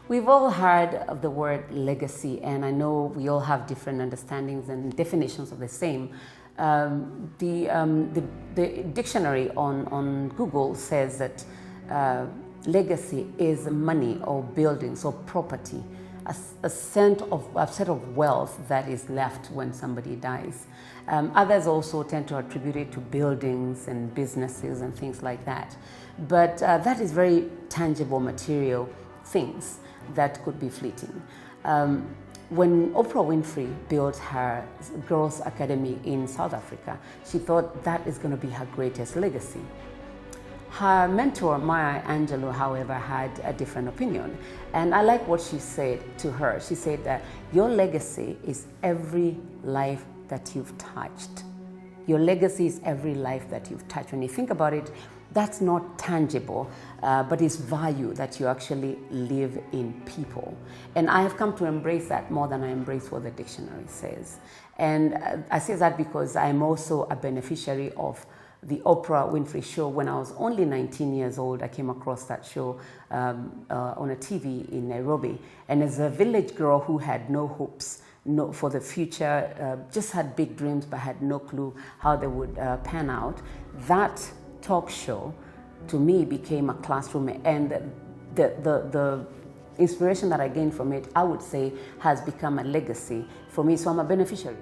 We've all heard of the word legacy, and I know we all have different understandings and definitions of the same. The dictionary on Google says that legacy is money or buildings or property, a set of wealth that is left when somebody dies. Others also tend to attribute it to buildings and businesses and things like that. But that is very tangible, material things that could be fleeting. When Oprah Winfrey built her Girls Academy in South Africa, she thought that is going to be her greatest legacy. Her mentor, Maya Angelou, however, had a different opinion. And I like what she said to her. She said that your legacy is every life that you've touched. Your legacy is every life that you've touched. When you think about it, that's not tangible, but it's value that you actually live in people. And I have come to embrace that more than I embrace what the dictionary says. And I say that because I'm also a beneficiary of the Oprah Winfrey Show. When I was only 19 years old, I came across that show on a TV in Nairobi. And as a village girl who had no hopes for the future, just had big dreams but had no clue how they would pan out, that talk show to me became a classroom, and the inspiration that I gained from it, I would say, has become a legacy for me, so I'm a beneficiary.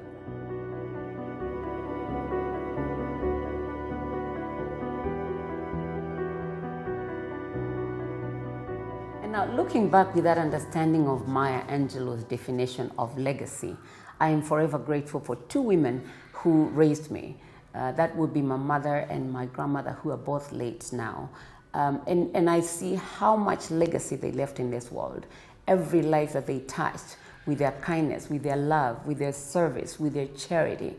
And now, looking back with that understanding of Maya Angelou's definition of legacy, I am forever grateful for two women who raised me. That would be my mother and my grandmother, who are both late now. And I see how much legacy they left in this world. Every life that they touched with their kindness, with their love, with their service, with their charity.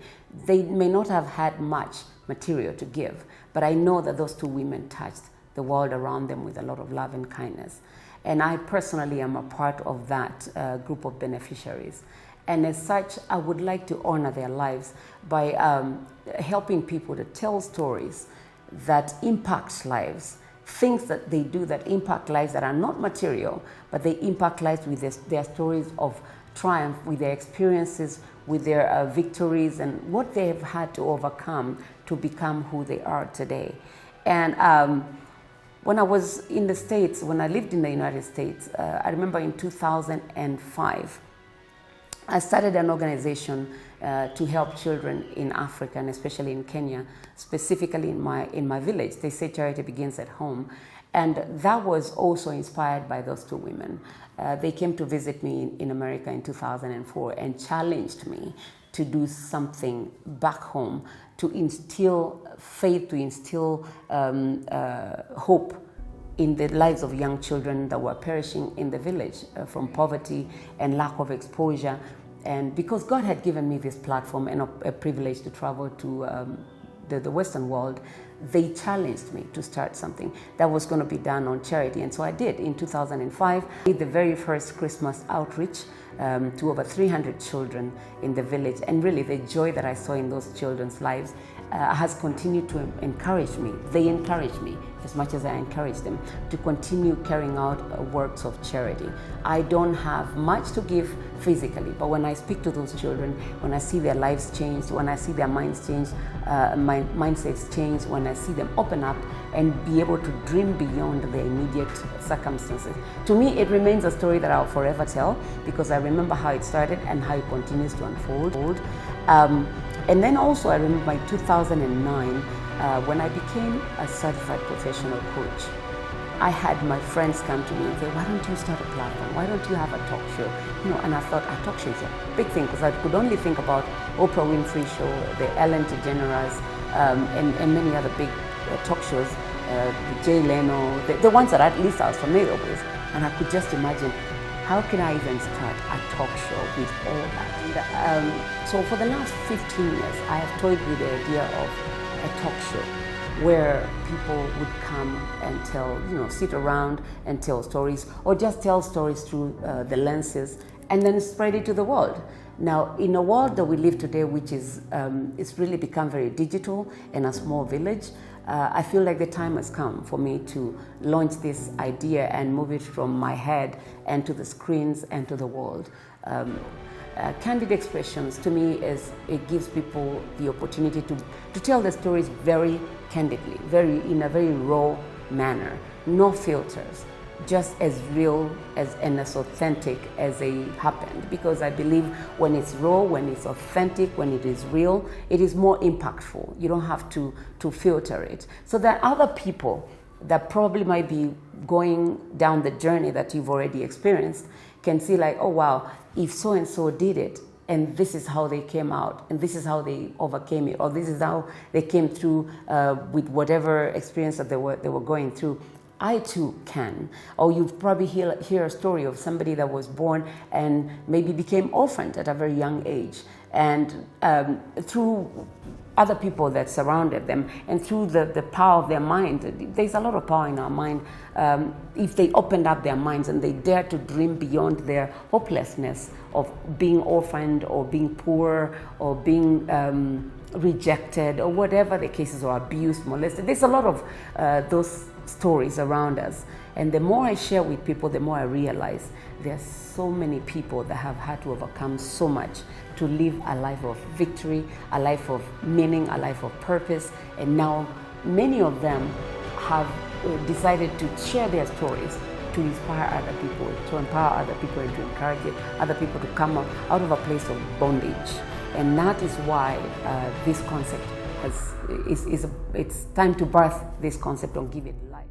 They may not have had much material to give, but I know that those two women touched the world around them with a lot of love and kindness. And I personally am a part of that group of beneficiaries. And as such, I would like to honor their lives by helping people to tell stories that impact lives, things that they do that impact lives that are not material, but they impact lives with their stories of triumph, with their experiences, with their victories, and what they have had to overcome to become who they are today. And when I was in the States, when I lived in the United States, I remember in 2005, I started an organization to help children in Africa, and especially in Kenya, specifically in my village. They say charity begins at home. And that was also inspired by those two women. They came to visit me in America in 2004 and challenged me to do something back home, to instill faith, to instill hope in the lives of young children that were perishing in the village from poverty and lack of exposure. And because God had given me this platform and a privilege to travel to the Western world, they challenged me to start something that was going to be done on charity. And so I did. In 2005, I did the very first Christmas outreach to over 300 children in the village. And really, the joy that I saw in those children's lives has continued to encourage me. They encourage me as much as I encourage them to continue carrying out works of charity. I don't have much to give physically, but when I speak to those children, when I see their lives change, when I see their minds change, my mindsets change, when I see them open up and be able to dream beyond their immediate circumstances. To me, it remains a story that I'll forever tell, because I remember how it started and how it continues to unfold. And then also I remember in 2009, when I became a certified professional coach, I had my friends come to me and say, why don't you start a platform? Why don't you have a talk show? You know, and I thought a talk show is a big thing, because I could only think about Oprah Winfrey Show, the Ellen DeGeneres, and many other big talk shows, Jay Leno, the ones that at least I was familiar with. And I could just imagine, how can I even start a talk show with all that? So for the last 15 years, I have toyed with the idea of a talk show where people would come and tell, sit around and tell stories, or just tell stories through the lenses and then spread it to the world. Now, in a world that we live today, which is it's really become very digital and a small village, I feel like the time has come for me to launch this idea and move it from my head and to the screens and to the world. Kandid Xpressions to me it gives people the opportunity to tell their stories very candidly, in a very raw manner, no filters, just as real and as authentic as they happened. Because I believe when it's raw, when it's authentic, when it is real, it is more impactful. You don't have to filter it. So that other people that probably might be going down the journey that you've already experienced can see like, oh wow, if so and so did it, and this is how they came out, and this is how they overcame it, or this is how they came through with whatever experience that they were going through, I too can. Or you've probably hear a story of somebody that was born and maybe became orphaned at a very young age, and through other people that surrounded them and through the power of their mind. There's a lot of power in our mind if they opened up their minds and they dare to dream beyond their hopelessness of being orphaned or being poor or being rejected or whatever the cases, or abused, molested. There's a lot of those stories around us. And the more I share with people, the more I realize there's so many people that have had to overcome so much to live a life of victory, a life of meaning, a life of purpose. And now many of them have decided to share their stories to inspire other people, to empower other people, and to encourage other people to come out of a place of bondage. And that is why this concept it's time to birth this concept and give it life.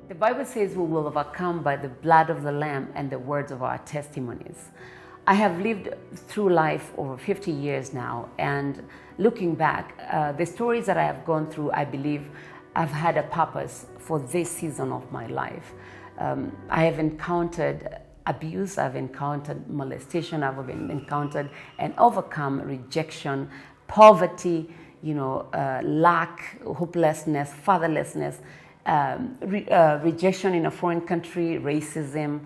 The Bible says we will overcome by the blood of the Lamb and the words of our testimonies. I have lived through life over 50 years now, and looking back, the stories that I have gone through, I believe I've had a purpose for this season of my life. I have encountered abuse, I've encountered molestation, I've encountered and overcome rejection, poverty, lack, hopelessness, fatherlessness, rejection in a foreign country, racism,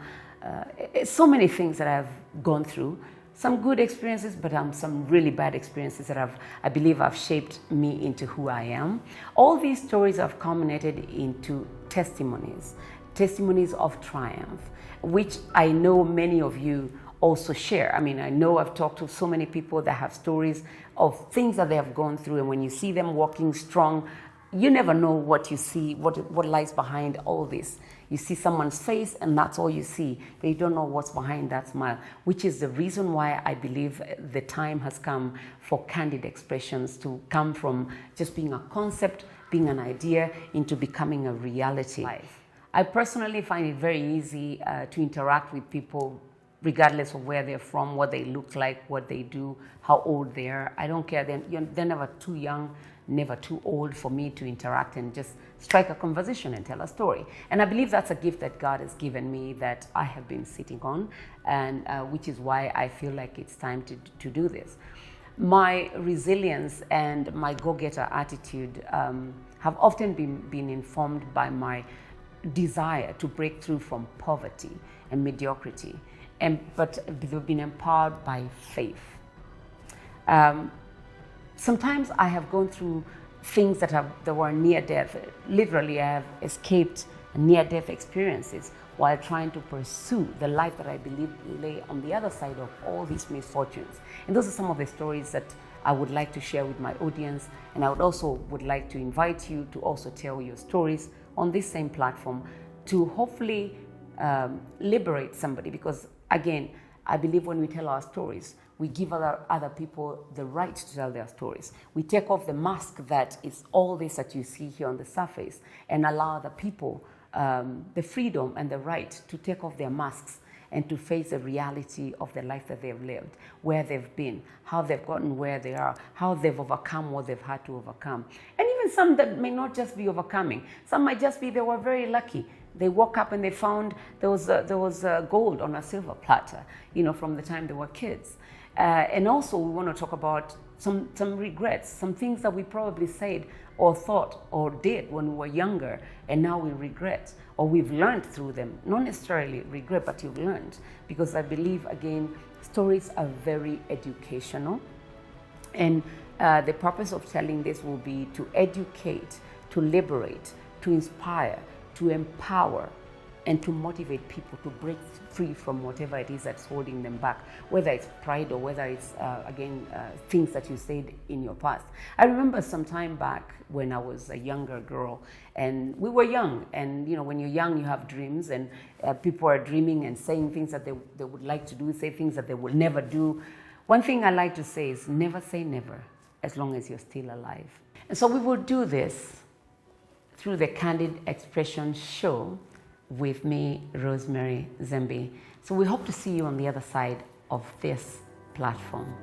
so many things that I've gone through. Some good experiences, but some really bad experiences that I believe have shaped me into who I am. All these stories have culminated into testimonies of triumph, which I know many of you also share. I mean, I know I've talked to so many people that have stories of things that they have gone through, and when you see them walking strong, you never know what you see, what lies behind all this. You see someone's face and that's all you see, but you don't know what's behind that smile, which is the reason why I believe the time has come for Kandid Xpressions to come from just being a concept, being an idea, into becoming a reality. I personally find it very easy to interact with people regardless of where they're from, what they look like, what they do, how old they are. I don't care. They're never too young, never too old for me to interact and just strike a conversation and tell a story. And I believe that's a gift that God has given me that I have been sitting on, and which is why I feel like it's time to do this. My resilience and my go-getter attitude have often been informed by my desire to break through from poverty and mediocrity, but they've been empowered by faith. Sometimes I have gone through things that were near death. Literally, I have escaped near-death experiences while trying to pursue the life that I believe lay on the other side of all these misfortunes. And those are some of the stories that I would like to share with my audience. And I would like to invite you to also tell your stories on this same platform to hopefully liberate somebody. Because again, I believe when we tell our stories, we give other people the right to tell their stories. We take off the mask that is all this that you see here on the surface and allow the people the freedom and the right to take off their masks and to face the reality of the life that they've lived, where they've been, how they've gotten where they are, how they've overcome what they've had to overcome. And even some that may not just be overcoming. Some might just be they were very lucky. They woke up and they found there was gold on a silver platter, from the time they were kids. And also we want to talk about some regrets, some things that we probably said or thought or did when we were younger, and now we regret, or we've learned through them. Not necessarily regret, but you've learned. Because I believe, again, Stories are very educational, and the purpose of telling this will be to educate, to liberate, to inspire, to empower, and to motivate people to break free from whatever it is that's holding them back, whether it's pride or whether it's, things that you said in your past. I remember some time back when I was a younger girl, and we were young, and when you're young, you have dreams, and people are dreaming and saying things that they would like to do, say things that they will never do. One thing I like to say is never say never, as long as you're still alive. And so we will do this through the Kandid Xpressions show with me, Rosemary Zembe. So we hope to see you on the other side of this platform.